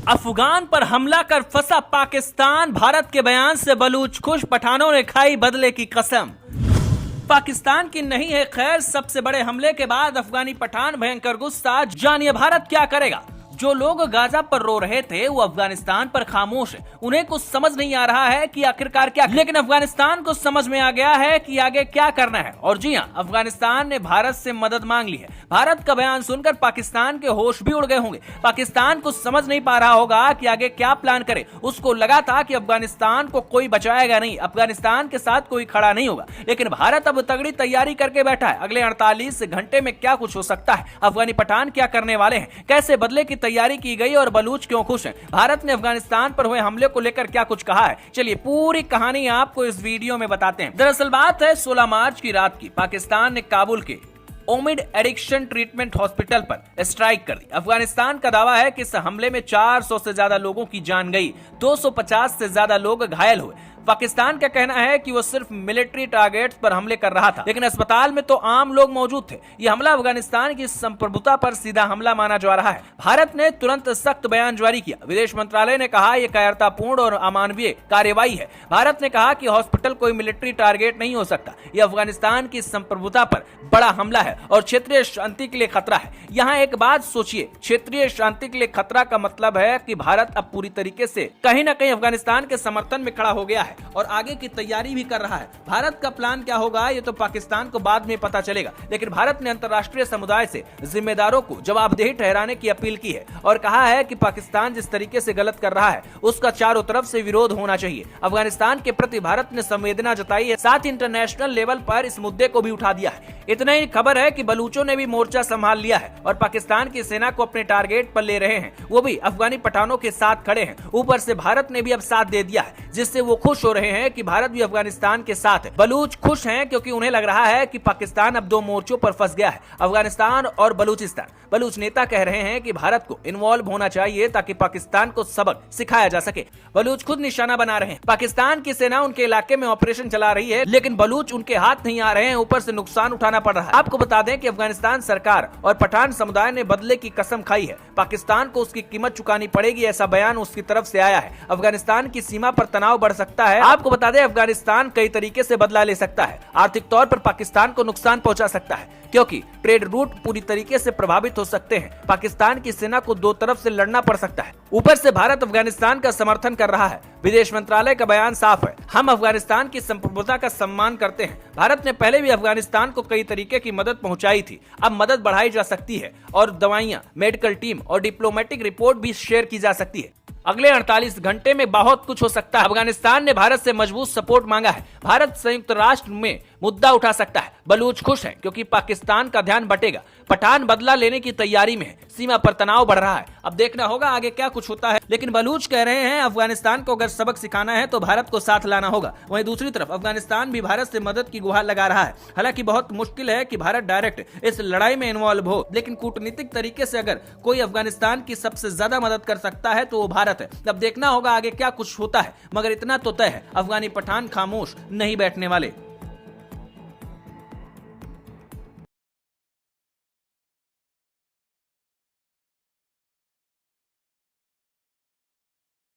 अफगान पर हमला कर फंसा पाकिस्तान, भारत के बयान से बलूच खुश, पठानों ने खाई बदले की कसम। पाकिस्तान की नहीं है खैर, सबसे बड़े हमले के बाद अफगानी पठान भयंकर गुस्सा, जानिए भारत क्या करेगा। जो लोग गाजा पर रो रहे थे वो अफगानिस्तान पर खामोश है, उन्हें कुछ समझ नहीं आ रहा है कि आखिरकार क्या, लेकिन अफगानिस्तान को समझ में आ गया है कि आगे क्या करना है। और जी हां, अफगानिस्तान ने भारत से मदद मांग ली है। भारत का बयान सुनकर पाकिस्तान के होश भी उड़ गए होंगे। पाकिस्तान को समझ नहीं पा रहा होगा कि आगे क्या प्लान करे। उसको लगा था कि अफगानिस्तान को कोई बचाएगा नहीं, अफगानिस्तान के साथ कोई खड़ा नहीं होगा, लेकिन भारत अब तगड़ी तैयारी करके बैठा है। अगले 48 घंटे में क्या कुछ हो सकता है, अफगानी पठान क्या करने वाले हैं, कैसे बदले की तैयारी की गई और बलूच क्यों खुश हैं, भारत ने अफगानिस्तान पर हुए हमले को लेकर क्या कुछ कहा है, चलिए पूरी कहानी आपको इस वीडियो में बताते हैं। दरअसल बात है 16 मार्च की रात की। पाकिस्तान ने काबुल के ओमिड एडिक्शन ट्रीटमेंट हॉस्पिटल पर स्ट्राइक कर दी। अफगानिस्तान का दावा है कि इस हमले में 400 से ज्यादा लोगों की जान गई, 250 से ज्यादा लोग घायल हुए। पाकिस्तान का कहना है कि वो सिर्फ मिलिट्री टारगेट्स पर हमले कर रहा था, लेकिन अस्पताल में तो आम लोग मौजूद थे। यह हमला अफगानिस्तान की संप्रभुता पर सीधा हमला माना जा रहा है। भारत ने तुरंत सख्त बयान जारी किया। विदेश मंत्रालय ने कहा यह कायरतापूर्ण और अमानवीय कार्रवाई है। भारत ने कहा कि हॉस्पिटल कोई मिलिट्री टारगेट नहीं हो सकता, यह अफगानिस्तान की संप्रभुता पर बड़ा हमला है और क्षेत्रीय शांति के लिए खतरा है। यहाँ एक बात सोचिए, क्षेत्रीय शांति के लिए खतरा का मतलब है कि भारत अब पूरी तरीके से कहीं ना कहीं अफगानिस्तान के समर्थन में खड़ा हो गया है और आगे की तैयारी भी कर रहा है। भारत का प्लान क्या होगा ये तो पाकिस्तान को बाद में पता चलेगा, लेकिन भारत ने अंतर्राष्ट्रीय समुदाय से जिम्मेदारों को जवाबदेही ठहराने की अपील की है और कहा है कि पाकिस्तान जिस तरीके से गलत कर रहा है उसका चारों तरफ से विरोध होना चाहिए। अफगानिस्तान के प्रति भारत ने संवेदना जताई है, साथ ही इंटरनेशनल लेवल पर इस मुद्दे को भी उठा दिया है। इतना ही खबर है कि बलूचों ने भी मोर्चा संभाल लिया है और पाकिस्तान की सेना को अपने टारगेट पर ले रहे हैं, वो भी अफगानी पठानों के साथ खड़े हैं। ऊपर से भारत ने भी अब साथ दे दिया है, जिससे वो खुश हो रहे हैं कि भारत भी अफगानिस्तान के साथ है। बलूच खुश हैं क्योंकि उन्हें लग रहा है कि पाकिस्तान अब दो मोर्चों पर फंस गया है, अफगानिस्तान और बलूचिस्तान। बलूच नेता कह रहे हैं कि भारत को इन्वॉल्व होना चाहिए ताकि पाकिस्तान को सबक सिखाया जा सके। बलूच खुद निशाना बना रहे हैं। पाकिस्तान की सेना उनके इलाके में ऑपरेशन चला रही है, लेकिन बलूच उनके हाथ नहीं आ रहे हैं, ऊपर से नुकसान उठाना पड़ रहा है। आपको बता दें कि अफगानिस्तान सरकार और पठान समुदाय ने बदले की कसम खाई है। पाकिस्तान को उसकी कीमत चुकानी पड़ेगी, ऐसा बयान उसकी तरफ से आया है। अफगानिस्तान की सीमा पर तनाव बढ़ सकता है। आपको बता दें अफगानिस्तान कई तरीके से बदला ले सकता है। आर्थिक तौर पर पाकिस्तान को नुकसान पहुंचा सकता है क्योंकि ट्रेड रूट पूरी तरीके से प्रभावित हो सकते हैं। पाकिस्तान की सेना को दो तरफ से लड़ना पड़ सकता है। ऊपर से भारत अफगानिस्तान का समर्थन कर रहा है। विदेश मंत्रालय का बयान साफ है, हम अफगानिस्तान की संप्रभुता का सम्मान करते हैं। भारत ने पहले भी अफगानिस्तान को कई तरीके की मदद पहुंचाई थी, अब मदद बढ़ाई जा सकती है और दवाइयां, मेडिकल टीम और डिप्लोमेटिक रिपोर्ट भी शेयर की जा सकती है। अगले 48 घंटे में बहुत कुछ हो सकता है। अफगानिस्तान ने भारत से मजबूत सपोर्ट मांगा है। भारत संयुक्त राष्ट्र में मुद्दा उठा सकता है। बलूच खुश हैं क्योंकि पाकिस्तान का ध्यान बटेगा। पठान बदला लेने की तैयारी में है, सीमा पर तनाव बढ़ रहा है। अब देखना होगा आगे क्या कुछ होता है, लेकिन बलूच कह रहे हैं अफगानिस्तान को अगर सबक सिखाना है तो भारत को साथ लाना होगा। वहीं दूसरी तरफ अफगानिस्तान भी भारत से मदद की गुहार लगा रहा है। हालांकि बहुत मुश्किल है कि भारत डायरेक्ट इस लड़ाई में इन्वॉल्व हो, लेकिन कूटनीतिक तरीके से अगर कोई अफगानिस्तान की सबसे ज्यादा मदद कर सकता है तो वो भारत है। अब देखना होगा आगे क्या कुछ होता है, मगर इतना तो तय है अफगानी पठान खामोश नहीं बैठने वाले।